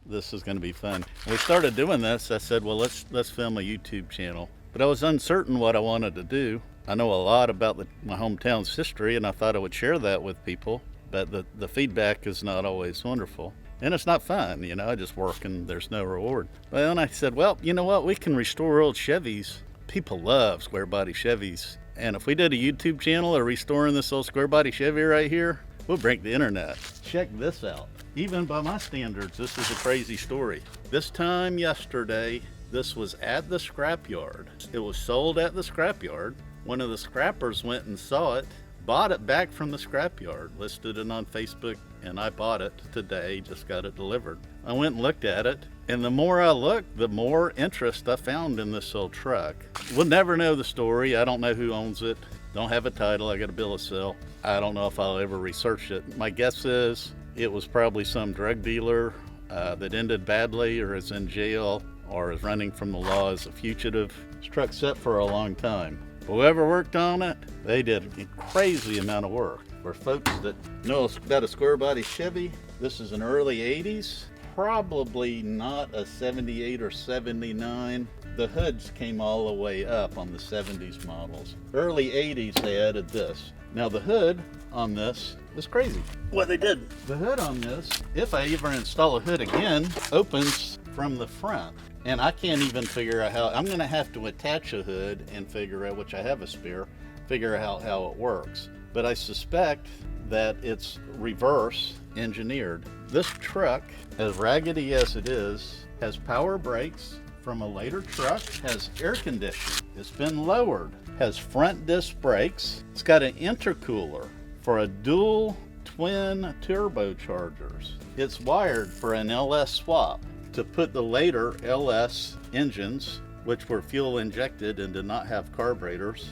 this is going to be fun. When we started doing this, I said, well, let's film a YouTube channel. But I was uncertain what I wanted to do. I know a lot about my hometown's history, and I thought I would share that with people, but the feedback is not always wonderful. And it's not fun, you know, I just work and there's no reward. But then I said, well, you know what, we can restore old Chevys. People love Squarebody Chevys. And if we did a YouTube channel of restoring this old Squarebody Chevy right here, we'll break the internet. Check this out. Even by my standards, this is a crazy story. This time yesterday, this was at the scrapyard. It was sold at the scrapyard. One of the scrappers went and saw it, bought it back from the scrapyard, listed it on Facebook, and I bought it today, just got it delivered. I went and looked at it, and the more I looked, the more interest I found in this old truck. We'll never know the story. I don't know who owns it. Don't have a title. I got a bill of sale. I don't know if I'll ever research it. My guess is it was probably some drug dealer that ended badly, or is in jail, or is running from the law as a fugitive. This truck's set for a long time. Whoever worked on it, they did a crazy amount of work. For folks that know about a Squarebody Chevy, this is an early 80s, probably not a 78 or 79. The hoods came all the way up on the 70s models. Early 80s, they added this. Now the hood on this is crazy. What they did, the hood on this, if I ever install a hood again, opens from the front. And I can't even figure out how. I'm going to have to attach a hood and figure out, which I have a spare, figure out how it works. But I suspect that it's reverse engineered. This truck, as raggedy as it is, has power brakes from a later truck, has air conditioning. It's been lowered, has front disc brakes. It's got an intercooler for a dual twin turbochargers. It's wired for an LS swap to put the later LS engines, which were fuel injected and did not have carburetors.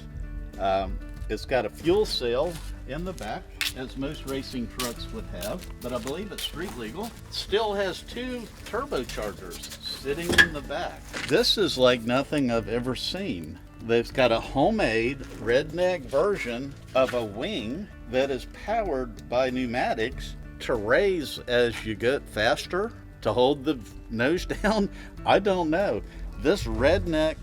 It's got a fuel cell in the back, as most racing trucks would have, but I believe it's street legal. Still has two turbochargers sitting in the back. This is like nothing I've ever seen. They've got a homemade Redneck version of a wing that is powered by pneumatics to raise as you get faster, to hold the nose down. I don't know. This Redneck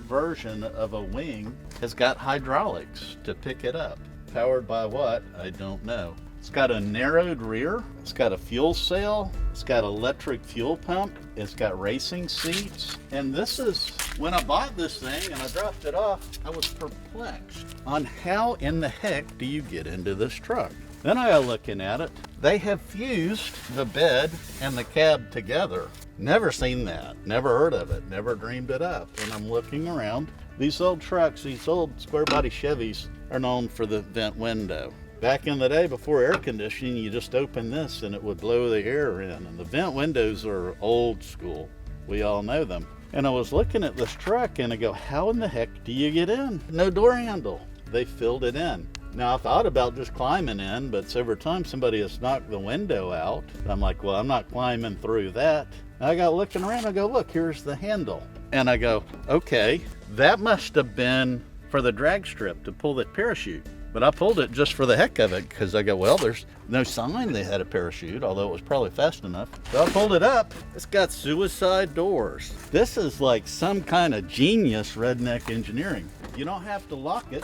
version of a wing has got hydraulics to pick it up. Powered by what? I don't know. It's got a narrowed rear. It's got a fuel cell. It's got electric fuel pump. It's got racing seats. And this is, when I bought this thing and I dropped it off, I was perplexed on how in the heck do you get into this truck? Then I got looking at it. They have fused the bed and the cab together. Never seen that. Never heard of it. Never dreamed it up. And I'm looking around. These old trucks, these old Squarebody Chevys are known for the vent window. Back in the day, before air conditioning, you just open this and it would blow the air in. And the vent windows are old school. We all know them. And I was looking at this truck and I go, how in the heck do you get in? No door handle. They filled it in. Now, I thought about just climbing in, but every time somebody has knocked the window out, I'm like, well, I'm not climbing through that. And I got looking around, I go, look, here's the handle. And I go, okay, that must have been for the drag strip to pull that parachute. But I pulled it just for the heck of it, because I go, well, there's no sign they had a parachute, although it was probably fast enough. So I pulled it up. It's got suicide doors. This is like some kind of genius Redneck engineering. You don't have to lock it.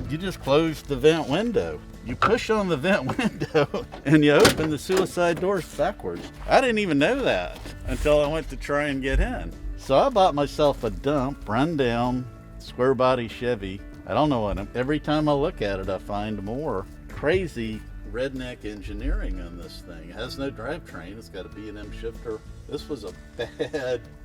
You just close the vent window. You push on the vent window and you open the suicide doors backwards. I didn't even know that until I went to try and get in. So I bought myself a dump, rundown Squarebody Chevy. I don't know what, every time I look at it, I find more crazy Redneck engineering on this thing. It has no drivetrain. It's got a B&M shifter. This was a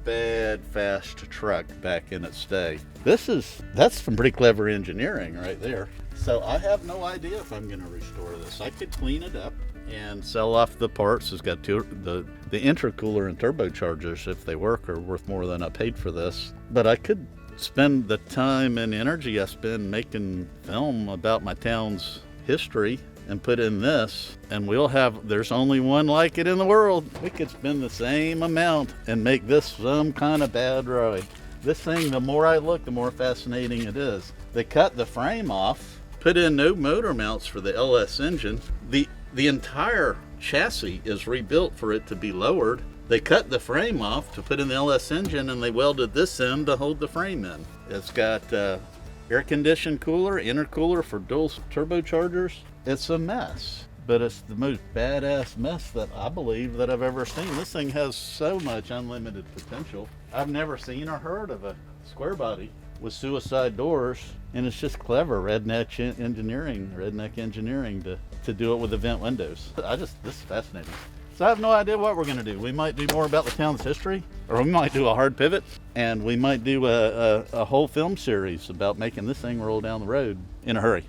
bad, fast truck back in its day. That's some pretty clever engineering right there. So I have no idea if I'm going to restore this. I could clean it up and sell off the parts. It's got the intercooler and turbochargers, if they work, are worth more than I paid for this. But I could spend the time and energy I spend making film about my town's history and put in this, and there's only one like it in the world. We could spend the same amount and make this some kind of bad ride. This thing, the more I look, the more fascinating it is. They cut the frame off, put in no motor mounts for the LS engine. The entire chassis is rebuilt for it to be lowered. They cut the frame off to put in the LS engine, and they welded this in to hold the frame in. It's got air conditioned cooler, intercooler for dual turbochargers. It's a mess, but it's the most badass mess that I believe that I've ever seen. This thing has so much unlimited potential. I've never seen or heard of a square body with suicide doors, and it's just clever redneck engineering to do it with the vent windows. This is fascinating. So I have no idea what we're gonna do. We might do more about the town's history, or we might do a hard pivot, and we might do a whole film series about making this thing roll down the road in a hurry.